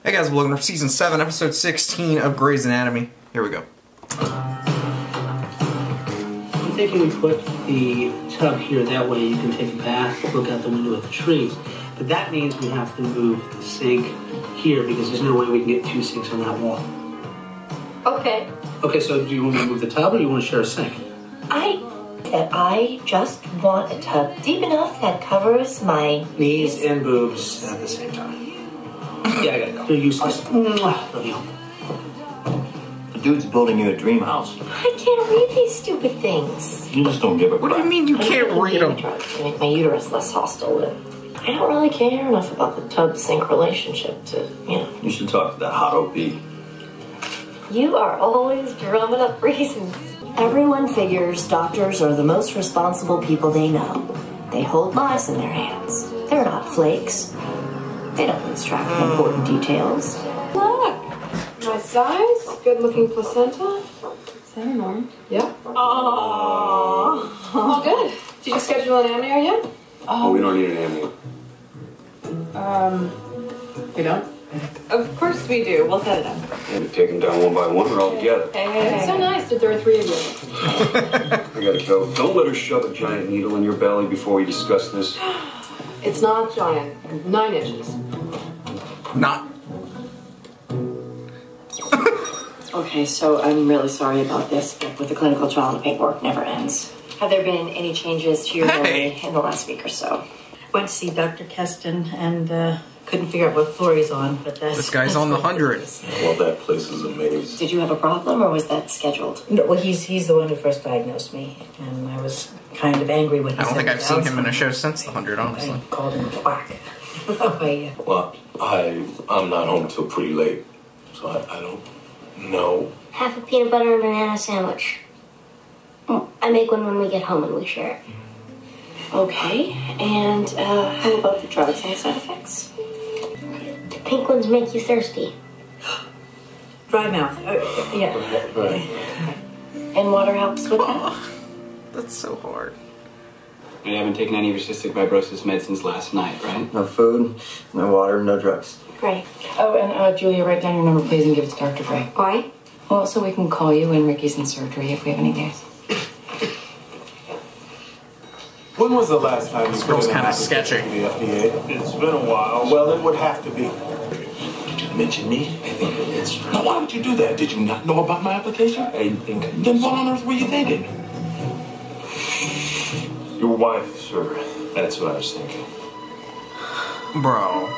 Hey guys, welcome to Season 7, Episode 16 of Grey's Anatomy. Here we go. I'm thinking we put the tub here, that way you can take a bath, look out the window at the trees. But that means we have to move the sink here because there's no way we can get two sinks on that wall. Okay. Okay, so do you want me to move the tub or do you want to share a sink? I just want a tub deep enough that covers my Knees and boobs at the same time. Yeah, I gotta go. You're useless. Love you. The dude's building you a dream house. I can't read these stupid things. You just don't give a What do you mean you can't read them? To make my uterus less hostile. I don't really care enough about the tub-sink relationship to, You should talk to that hot OP. You are always drumming up reasons. Everyone figures doctors are the most responsible people they know. They hold lives in their hands. They're not flakes. They don't lose track of important details. Look, nice size, good-looking placenta. Is that a norm? Yeah. Oh, good. Did you schedule an amnio yet? Oh, we don't need an amnio. We don't? Of course we do. We'll set it up. And we take them down one by one or all together. It's so nice that there are three of you. I gotta go. Don't let her shove a giant needle in your belly before we discuss this. It's not giant. 9 inches. Not. Okay, so I'm really sorry about this, but with the clinical trial, the paperwork never ends. Have there been any changes to your memory in the last week or so? Went to see Dr. Keston and couldn't figure out what floor he's on, but This guy's on the 100. Well, that place is amazing. Did you have a problem, or was that scheduled? No, well, he's the one who first diagnosed me, and I was kind of angry when he I don't said think I've seen him in a show since the 100, honestly. I called him quack. Well, I'm not home till pretty late, so I don't know. Have a peanut butter and banana sandwich. I make one when we get home and we share it. Okay, and how about the drugs and side effects? The pink ones make you thirsty. Dry mouth. Yeah. Right. And water helps with that? That's so hard. You haven't taken any of your cystic fibrosis medicines last night, right? No food, no water, no drugs. Great. Oh, and Julia, write down your number, please, and give it to Dr. Gray. Why? Well, so we can call you when Ricky's in surgery if we have any days. When was the last time This girl's kind of sketchy. the FDA? It's been a while. Well, it would have to be. Did you mention me? I think it's true. Now, why would you do that? Did you not know about my application? I didn't think. Then what on earth were you thinking? Your wife, sir. That's what I was thinking. Bro.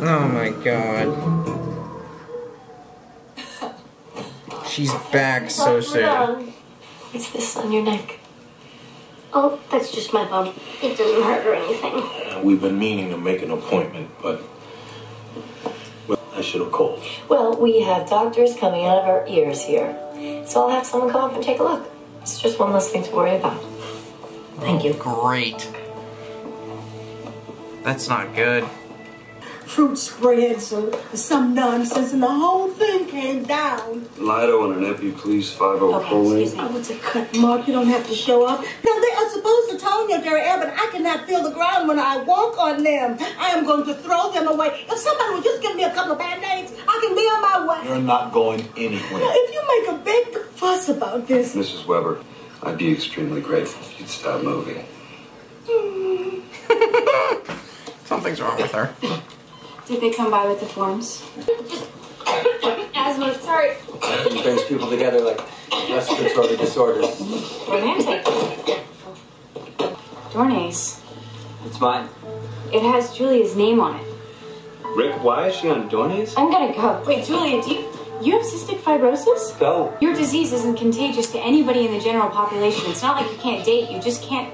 Oh my god. She's back so soon. What's this on your neck? Oh, that's just my bum. It doesn't hurt or anything. We've been meaning to make an appointment, but I should have called. Well, we have doctors coming out of our ears here. So I'll have someone come up and take a look. It's just one less thing to worry about. Thank you. Great. That's not good. Fruit spreads or some nonsense, and the whole thing came down. Lido and an epi, please. 5-0-proline. Oh, it's a cut, Mark. You don't have to show up. No, they are supposed to tell me they're air, but I cannot feel the ground when I walk on them. I am going to throw them away. If somebody would just give me a couple of Band-Aids, I can be on my way. You're not going anywhere. Now, if you make a big fuss about this... Mrs. Weber, I'd be extremely grateful if you'd stop moving. Something's wrong with her. Did they come by with the forms? Asthma, sorry. It brings people together like respiratory disorders. Romantic. Dornace. It's mine. It has Julia's name on it. Rick, why is she on Dornace? I'm gonna go. Wait, Julia, do you have cystic fibrosis? Go. Your disease isn't contagious to anybody in the general population. It's not like you can't date. You just can't...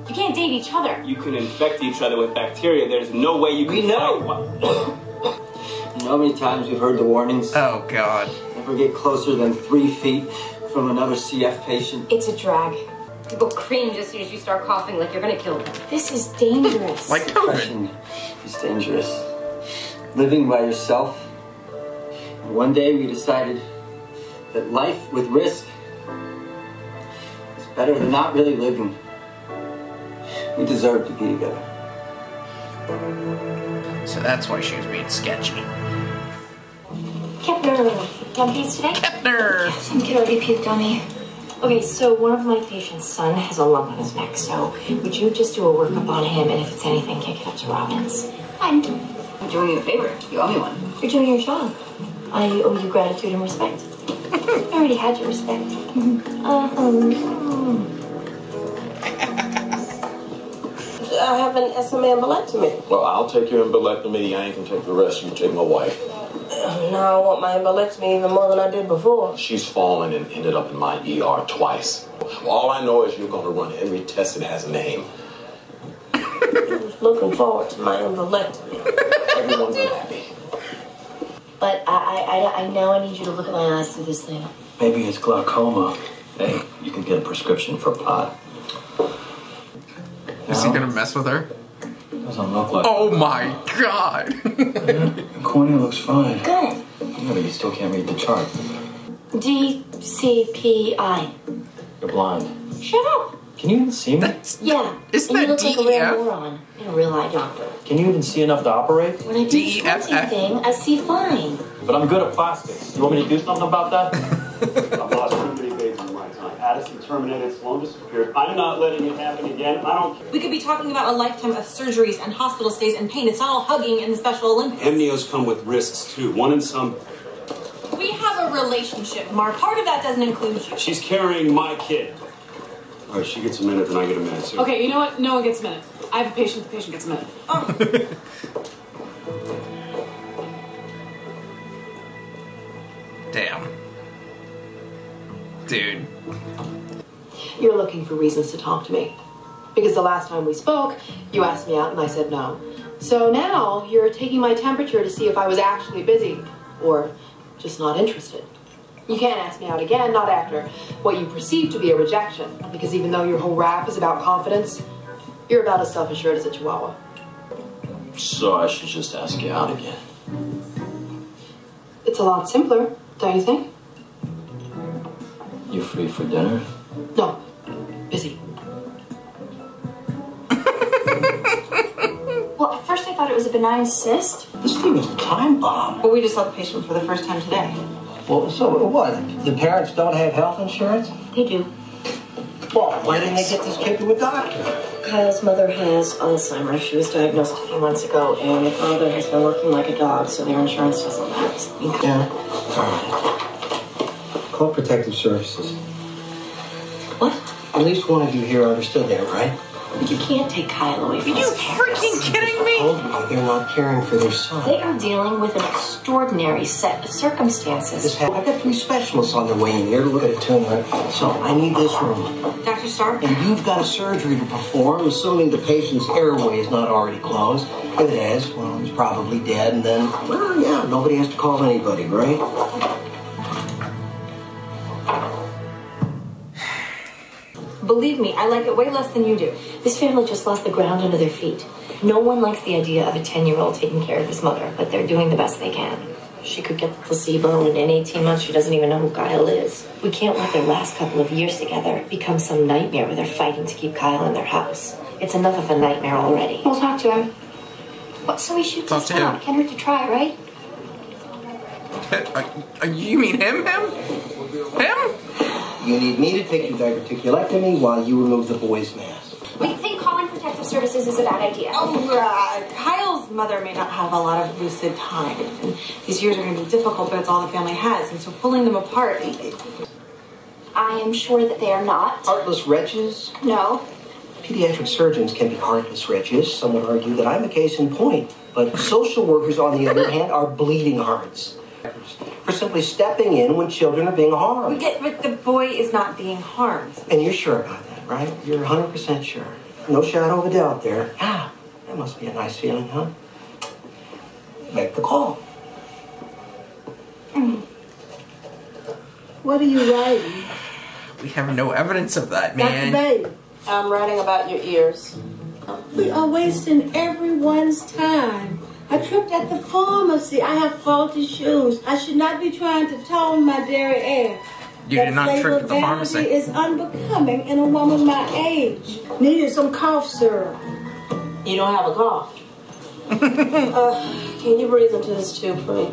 You can't date each other. You can infect each other with bacteria. There's no way you can... We know! You know how many times we've heard the warnings? Oh god. Never get closer than 3 feet from another CF patient. It's a drag. People cringe as soon as you start coughing like you're gonna kill them. This is dangerous. Like COVID. Depression is dangerous. Living by yourself. And one day we decided that life with risk is better than not really living. We deserve to be together. So that's why she was being sketchy. junkies today? Kepner! Some kid already puked on me. Okay, so one of my patient's son has a lump on his neck, so would you just do a workup on him, and if it's anything, kick it up to Robbins? I'm doing you a favor. You owe me one. You're doing your job. I owe you gratitude and respect. I already had your respect. I have an SMA embolectomy. Well, I'll take your embolectomy. I ain't gonna take the rest. You take my wife. Now I want my embolectomy even more than I did before. She's fallen and ended up in my ER twice. All I know is you're gonna run every test that has a name. I was looking forward to my embolectomy. Everyone's unhappy. But I now I need you to look at my eyes through this thing. Maybe it's glaucoma. Hey, you can get a prescription for pot. Is he gonna mess with her? Doesn't look like. Oh my god! The cornea looks fine. Good. Yeah, but you still can't read the chart. DCPI. You're blind. Shut up. Can you even see me? Yeah. Isn't and you that look like a real DEF? moron and a real eye doctor. Can you even see enough to operate? When I do the squinting thing, I see fine. But I'm good at plastics. You want me to do something about that? I've lost too many babies in my time. Addison terminated, Sloan disappeared. I'm not letting it happen again. I don't care. We could be talking about a lifetime of surgeries and hospital stays and pain. It's not all hugging in the Special Olympics. Amnios come with risks, too. One in some... We have a relationship, Mark. Part of that doesn't include you. She's carrying my kid. All right, she gets a minute, then I get a minute, too. Okay, you know what? No one gets a minute. I have a patient. The patient gets a minute. Oh. Damn. Dude. You're looking for reasons to talk to me. Because the last time we spoke, you asked me out and I said no. So now you're taking my temperature to see if I was actually busy or just not interested. You can't ask me out again, not after what you perceive to be a rejection. Because even though your whole rap is about confidence, you're about as self-assured as a chihuahua. So I should just ask you out again. It's a lot simpler, don't you think? You free for dinner? No. Busy. Well, at first I thought it was a benign cyst. This thing is a time bomb. Well, we just saw the patient for the first time today. Well, so what? The parents don't have health insurance? They do. Well, why didn't they get this kid to a doctor? Kyle's mother has Alzheimer's. She was diagnosed a few months ago, and the father has been working like a dog, so their insurance doesn't lapse. Yeah. All right. Call Protective Services. What? At least one of you here understood that, right? But you can't take Kyle away from Are you his parents. freaking kidding me? I told you they're not caring for their son. They are dealing with an extraordinary set of circumstances. I've got 3 specialists on their way in here to look at a tumor, so I need this room. Dr. Stark? And you've got a surgery to perform, assuming the patient's airway is not already closed. If it is, well, he's probably dead, and then, well, yeah, nobody has to call anybody, right? Believe me, I like it way less than you do. This family just lost the ground under their feet. No one likes the idea of a 10-year-old taking care of his mother, but they're doing the best they can. She could get the placebo, and in 18 months, she doesn't even know who Kyle is. We can't let their last couple of years together become some nightmare where they're fighting to keep Kyle in their house. It's enough of a nightmare already. We'll talk to him. What, so we should just talk? Can't hurt to try, right? You mean him? Him? You need me to take your diverticulectomy while you remove the boy's mask. We think calling Protective Services is a bad idea. Kyle's mother may not have a lot of lucid time. And these years are going to be difficult, but it's all the family has. And so pulling them apart... I am sure that they are not. Heartless wretches? No. Pediatric surgeons can be heartless wretches. Some would argue that I'm a case in point. But social workers, on the other hand, are bleeding hearts. For simply stepping in when children are being harmed. But the boy is not being harmed. And you're sure about that, right? You're 100% sure. No shadow of a doubt there. Ah, that must be a nice feeling, huh? Make the call. What are you writing? We have no evidence of that, man. Dr. Babe, I'm writing about your ears. We are wasting everyone's time. I tripped at the pharmacy. I have faulty shoes. I should not be trying to tone my derriere. You did not trip at the pharmacy. That is unbecoming in a woman my age. Needed some cough syrup. You don't have a cough. Can you breathe into this tube for me?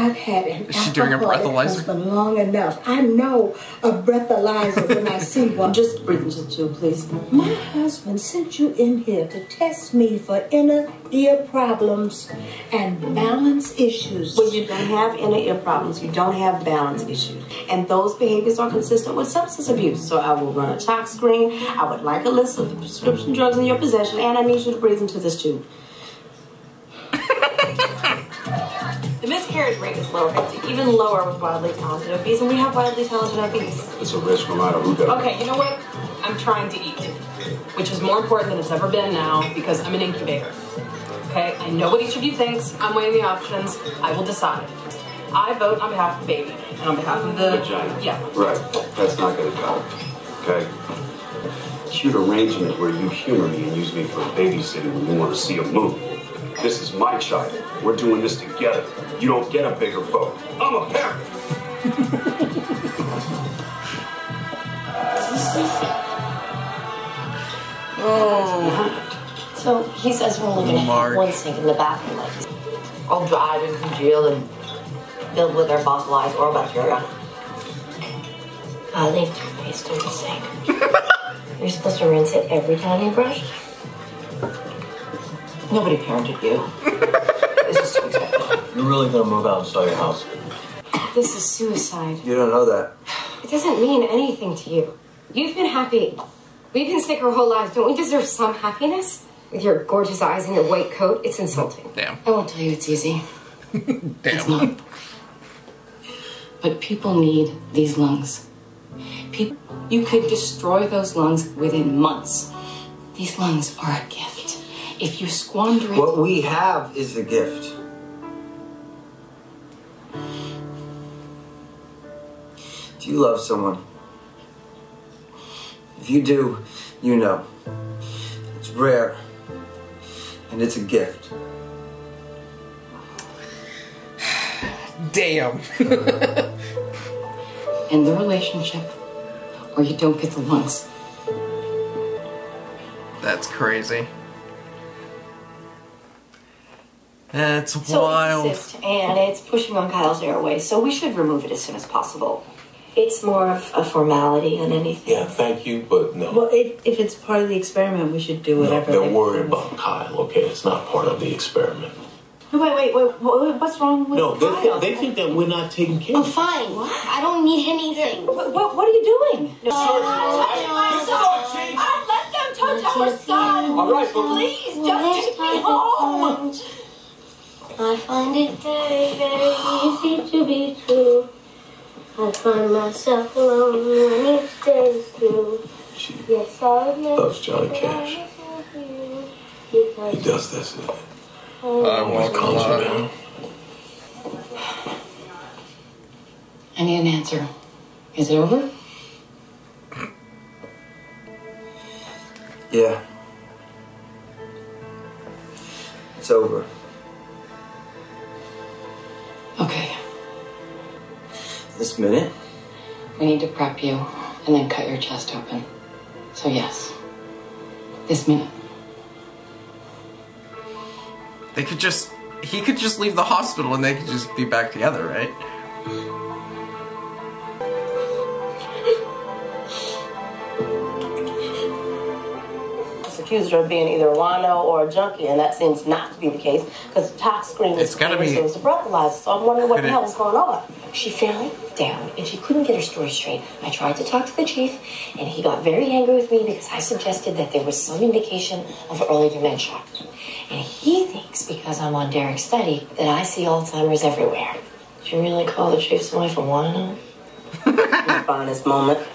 I've had an Is she doing a alcoholic breathalyzer? husband long enough. I know a breathalyzer when I see one. Just breathe into the tube, please. My husband sent you in here to test me for inner ear problems and balance issues. Well, you don't have inner ear problems. You don't have balance issues. And those behaviors are consistent with substance abuse. So I will run a tox screen. I would like a list of the prescription drugs in your possession, and I need you to breathe into this tube. The miscarriage rate is lower. It's even lower with wildly talented obese, and we have wildly talented obese. It's a risk no matter who does it. Okay, you know what? I'm trying to eat, which is more important than it's ever been now because I'm an incubator. Okay, I know what each of you thinks. I'm weighing the options. I will decide. I vote on behalf of the baby and on behalf of the vagina. Yeah. Right. That's not going to count. Okay. Cute arrangement where you humor me and use me for babysitting when you want to see a movie. This is my child. We're doing this together. You don't get a bigger vote. I'm a parent. So he says we're only going to have one sink in the bathroom. Like, All dried and congealed and filled with their fossilized oral bacteria. I leave toothpaste in the sink. You're supposed to rinse it every time you brush? Nobody parented you. This is too expected. You're really gonna move out and sell your house? This is suicide. You don't know that. It doesn't mean anything to you. You've been happy. We've been sick our whole lives. Don't we deserve some happiness? With your gorgeous eyes and your white coat, it's insulting. Damn. I won't tell you it's easy. Damn. It's not. But people need these lungs. You could destroy those lungs within months. These lungs are a gift. If you squander it... What we have is a gift. Do you love someone? If you do, you know. It's rare. And it's a gift. Damn. In the relationship, or you don't get the lungs. That's crazy. That's So wild. it's a cyst, and it's pushing on Kyle's airways, so we should remove it as soon as possible. It's more of a formality than anything. Yeah, thank you, but no. Well, if it's part of the experiment, we should do whatever. They're worried about Kyle, okay? It's not part of the experiment. Wait, what's wrong with No, Kyle? they think that we're not taking care I'm of it. fine. I don't need anything. What are you doing? Let them touch our son. All right, Please, just take me home. I find it very, very easy to be true. I find myself alone when each day is through. Yes, I Loves Johnny Cash. He does this. I won't calms you lie. down. I need an answer. Is it over? Yeah. It's over. Okay. This minute? We need to prep you and then cut your chest open. So yes, this minute. He could just leave the hospital and they could just be back together, right? Accused her of being either a wino or a junkie, and that seems not to be the case because the tox screen was It's gotta be- so it was a breathalyzer. So I'm wondering what the hell was going on. She fell down and she couldn't get her story straight. I tried to talk to the chief and he got very angry with me because I suggested that there was some indication of early dementia. And he thinks because I'm on Derek's study that I see Alzheimer's everywhere. Did you really call the chief's wife a wino? My finest moment.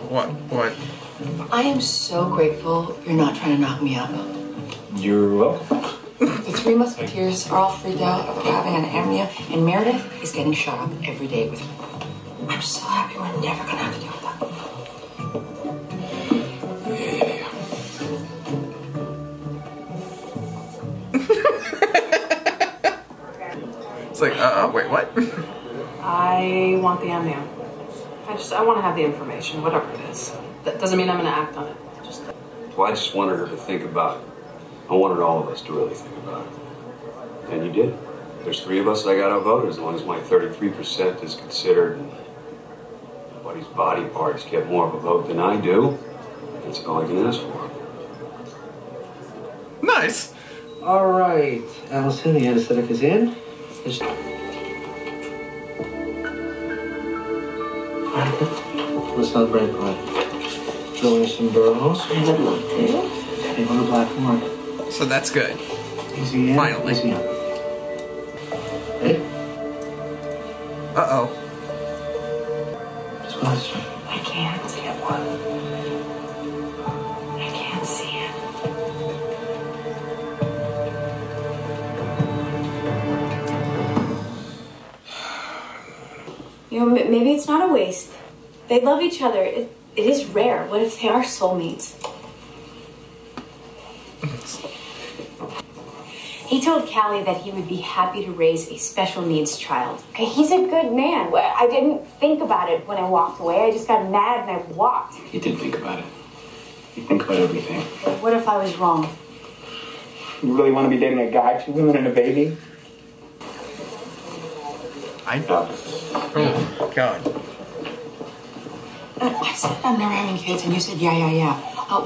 What? I am so grateful you're not trying to knock me up. You're welcome. The three musketeers are all freaked out about having an anemia, and Meredith is getting shot up every day with her. I'm so happy we're never gonna have to deal with It's like, wait, what? I want the amnio. I want to have the information, whatever it is. That doesn't mean I'm going to act on it. Just Well, I just wanted her to think about it. I wanted all of us to really think about it. And you did. There's 3 of us I got outvoted as long as my 33% is considered. Buddy's body parts get more of a vote than I do. That's all I can ask for. Nice. All right, Allison, the anesthetic is in. Just... Let's not break one. Throw in some burros. I would love to. Okay, on the black mark. So that's good. Easy in. Finally. Easy out. Ready? Uh-oh. Just go this way. I can't. Can't what? I can't see it. You know, maybe it's not a waste. They love each other. It is rare. What if they are soulmates? He told Callie that he would be happy to raise a special needs child. Okay, he's a good man. I didn't think about it when I walked away. I just got mad and I walked. You did think about it. You think about everything. What if I was wrong? You really want to be dating a guy, 2 women and a baby? Oh, God. I said I'm never having kids, and you said yeah.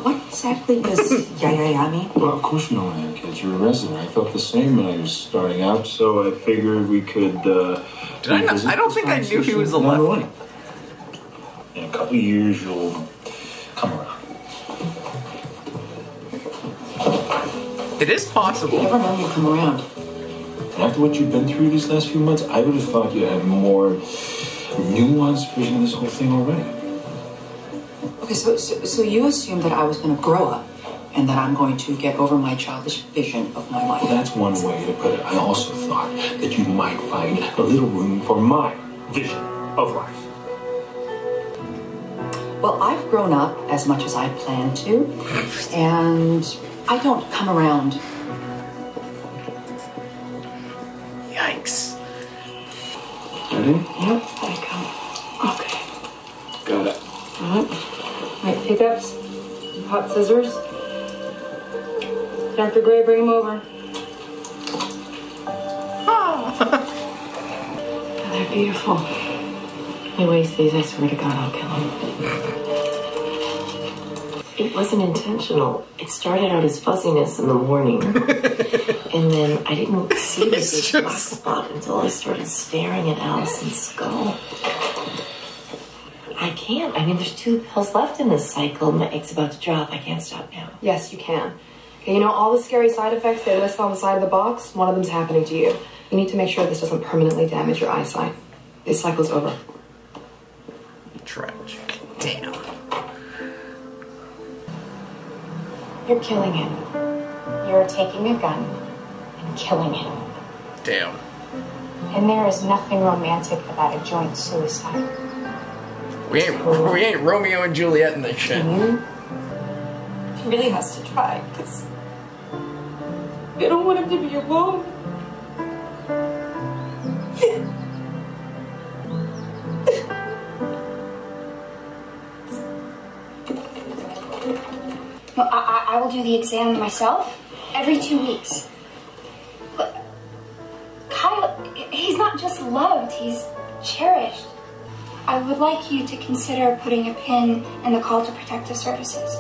What exactly does yeah mean? Well, of course you don't want to have kids. You're a resident. I felt the same when I was starting out, so I figured we could, Did I not? I don't think I knew he was a lefty. In a couple of years, you'll come around. It is possible. You never know you come around. After what you've been through these last few months, I would have thought you had more nuanced vision of this whole thing already. Okay, so you assumed that I was going to grow up and that I'm going to get over my childish vision of my life. Well, that's one way to put it. I also thought that you might find a little room for my vision of life. Well, I've grown up as much as I planned to, and I don't come around. Yikes. Ready? Yep, there you go. Okay. Got it. All right. Right, pickups, hot scissors. Dr. Gray, bring him over. Oh, they're beautiful. If he wastes these, I swear to God, I'll kill him. It wasn't intentional. It started out as fuzziness in the morning. And then I didn't see the big black spot until I started staring at Allison's skull. I can't. I mean, there's 2 pills left in this cycle. My egg's about to drop. I can't stop now. Yes, you can. Okay, you know all the scary side effects they list on the side of the box? One of them's happening to you. You need to make sure this doesn't permanently damage your eyesight. This cycle's over. Tragic. Damn. You're killing him. You're taking a gun and killing him. Damn. And there is nothing romantic about a joint suicide. We ain't Romeo and Juliet in this shit. He really has to try, because I don't want him to be alone. No, I will do the exam myself every 2 weeks. But Kyle, he's not just loved, he's cherished. I would like you to consider putting a pin in the call to protective services.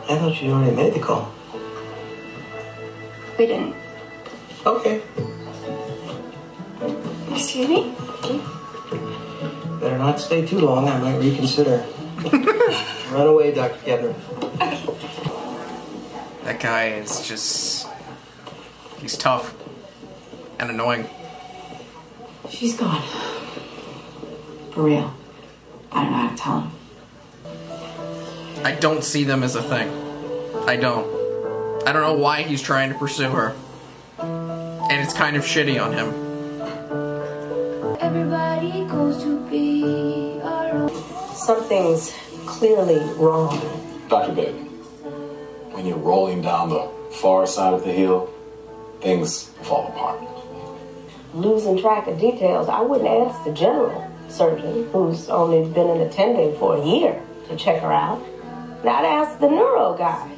I thought you already made the call. We didn't. Okay. Excuse me? Better not stay too long. I might reconsider. Run away, Dr. Kevner. That guy is just... He's tough. And annoying. She's gone. For real. I don't know how to tell him. I don't see them as a thing. I don't know why he's trying to pursue her. And it's kind of shitty on him. Everybody goes to be alone. Something's clearly wrong. Dr. Baby, when you're rolling down the far side of the hill, things fall apart. Losing track of details, I wouldn't ask the general surgeon, who's only been in attending for a year, to check her out. I'd ask the neuro guy.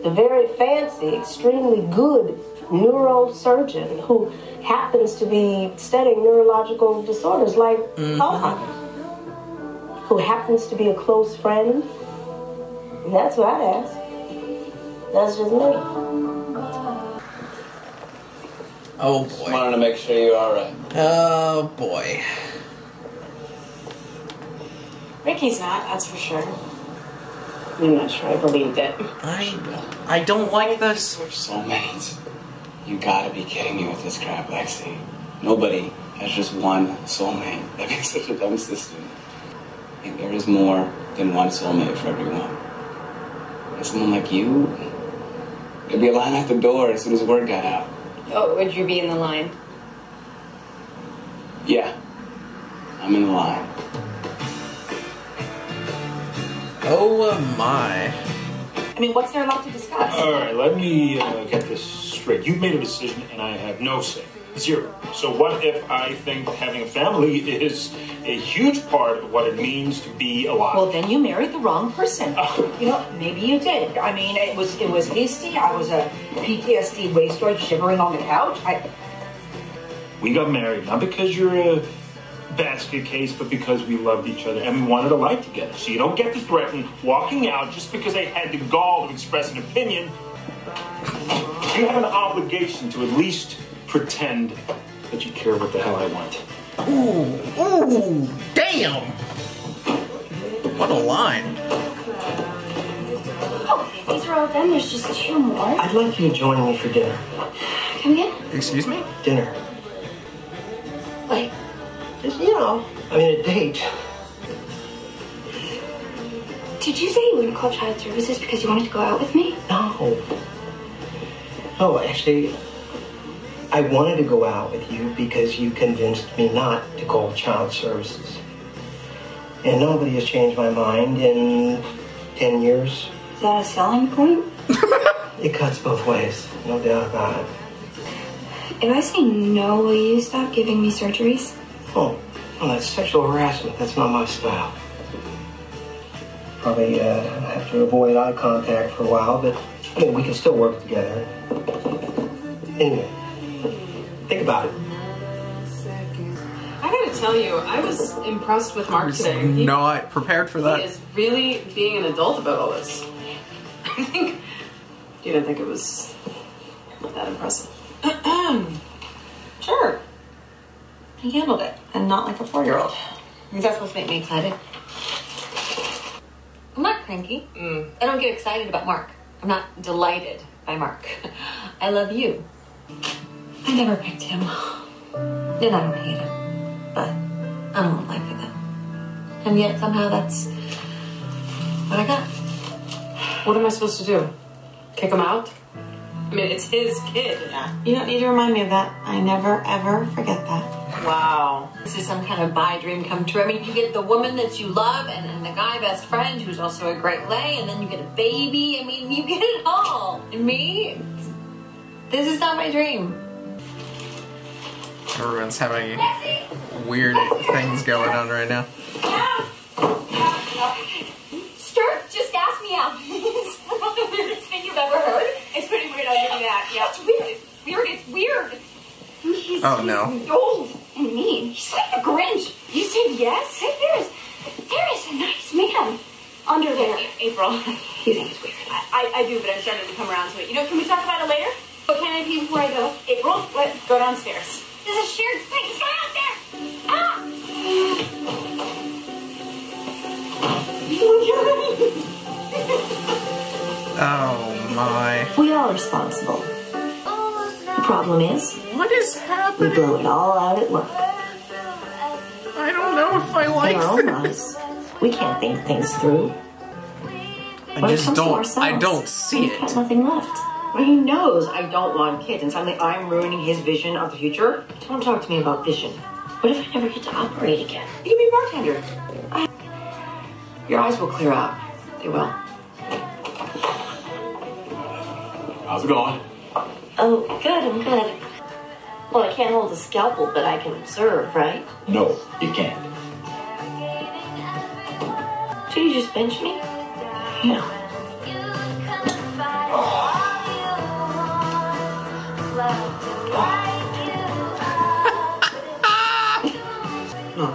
the very fancy, extremely good neurosurgeon who happens to be studying neurological disorders like Alzheimer's, who happens to be a close friend. And that's what I'd ask. That's just me. Oh boy. Just wanted to make sure you're alright. Oh boy. Ricky's not, that's for sure. I'm not sure I believed it. I don't like this. We're soulmates. You gotta be kidding me with this crap, Lexi. Nobody has just one soulmate. That'd be such a dumb system. I think there is more than one soulmate for everyone. And someone like you, there'd be a line at the door as soon as word got out. Oh, would you be in the line? Yeah, I'm in the line. Oh my. I mean, what's there left to discuss? All right, let me get this straight. You've made a decision, and I have no say. Zero. So what if I think having a family is a huge part of what it means to be alive? Well, then you married the wrong person. You know, maybe you did. I mean, it was hasty. I was a PTSD wasteoid shivering on the couch. We got married, not because you're a basket case, but because we loved each other and we wanted a life together. So you don't get to threaten walking out just because I had the gall to express an opinion. You have an obligation to at least pretend that you care what the hell I want. Ooh, damn! What a line. Oh, these are all done. There's just 2 more. I'd like you to join me for dinner. Come again? Excuse me? Dinner. Like, Just, you know, I mean, a date. did you say you wouldn't call child services because you wanted to go out with me? No. No, actually, I wanted to go out with you because you convinced me not to call child services. And nobody has changed my mind in 10 years. Is that a selling point? It cuts both ways, no doubt about it. If I say no, will you stop giving me surgeries? Oh, well, that's sexual harassment. That's not my style. Probably have to avoid eye contact for a while, but I mean, we can still work together. Anyway, think about it. I gotta tell you, I was impressed with Mark today. Not prepared for that. He is really being an adult about all this. I think you didn't think it was that impressive. Sure. He handled it, and not like a 4-year-old. Is that supposed to make me excited? I'm not cranky. I don't get excited about Mark. I'm not delighted by Mark. I love you. I never picked him. And I don't hate him. But I don't want life with him. And yet somehow that's what I got. What am I supposed to do? Kick him out? I mean, it's his kid. You don't need to remind me of that. I never, ever forget that. Wow. This is some kind of bi dream come true. I mean, you get the woman that you love and the guy best friend who's also a great lay, and then you get a baby. I mean, you get it all. And me, this is not my dream. Everyone's having weird things going on right now. Start, just ask me out. It's the weirdest thing you've ever heard. It's pretty weird, I'll give you that. Yeah, it's weird. It's weird. It's weird. He's old and mean. He's like the Grinch. You said yes? Hey, there is a nice man under there. April, you think it's weird. I do, but I'm starting to come around to it. You know, can we talk about it later? But can I pee before I go? April, let's go downstairs. This is a shared space. Go downstairs. Ah! Oh my. We are responsible. The problem is, what is happening? We blow it all out at work. I don't know if I like In our own lives, we can't think things through. I just don't. I don't see it. Got nothing left. Well, he knows I don't want kids, and suddenly I'm ruining his vision of the future. Don't talk to me about vision. What if I never get to operate again? You can be a bartender. Your eyes will clear out. They will. How's it going? Oh, good, I'm good. Well, I can't hold a scalpel, but I can observe, right? No, you can't. Did you just bench me? Yeah.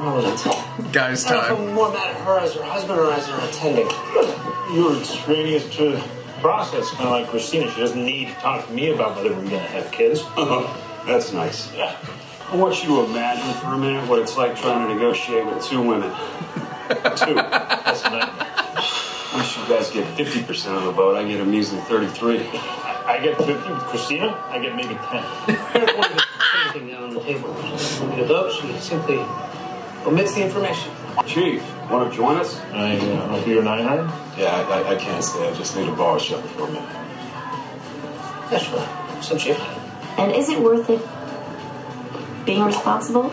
irrelevant. Guy's I don't know if time. I'm more mad at her as her husband or as her attending. You're extraneous to the process, kind of like Christina. She doesn't need to talk to me about whether we're going to have kids. That's nice. Yeah. I want you to imagine for a minute what it's like trying to negotiate with two women. Two. That's a nightmare. I wish you guys get 50% of the vote. I get a measly 33. I get 50 with Christina. I get maybe 10. Anything down on the table. When we vote, she simply omits the information. Chief, want to join us? I don't know if you're 900? Yeah, I can't stay. I just need a bar shut for a minute. Yeah, sure. So, Chief. And is it worth it being responsible?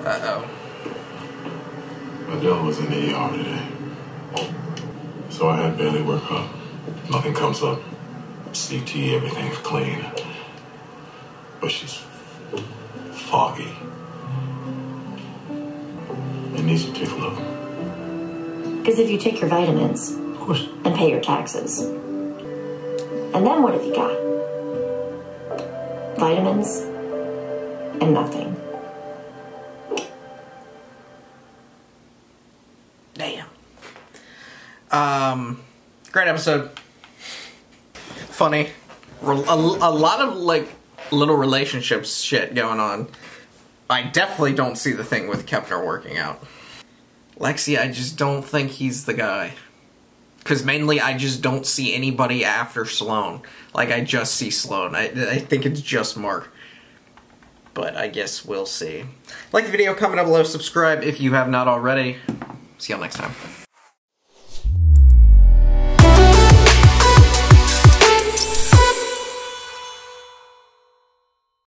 Uh-oh. Adele was in the ER today. So I had Bailey work up. Nothing comes up. CT, everything's clean. But she's foggy. It needs to take a look. Because if you take your vitamins Of course. and pay your taxes, and then what have you got? Vitamins and nothing. Damn. Great episode. Funny. A lot of, like, little relationships shit going on. I definitely don't see the thing with Kepner working out. Lexi, I just don't think he's the guy. Because mainly I just don't see anybody after Sloane. Like, I just see Sloane. I think it's just Mark. But I guess we'll see. Like the video, comment down below, subscribe if you have not already. See y'all next time.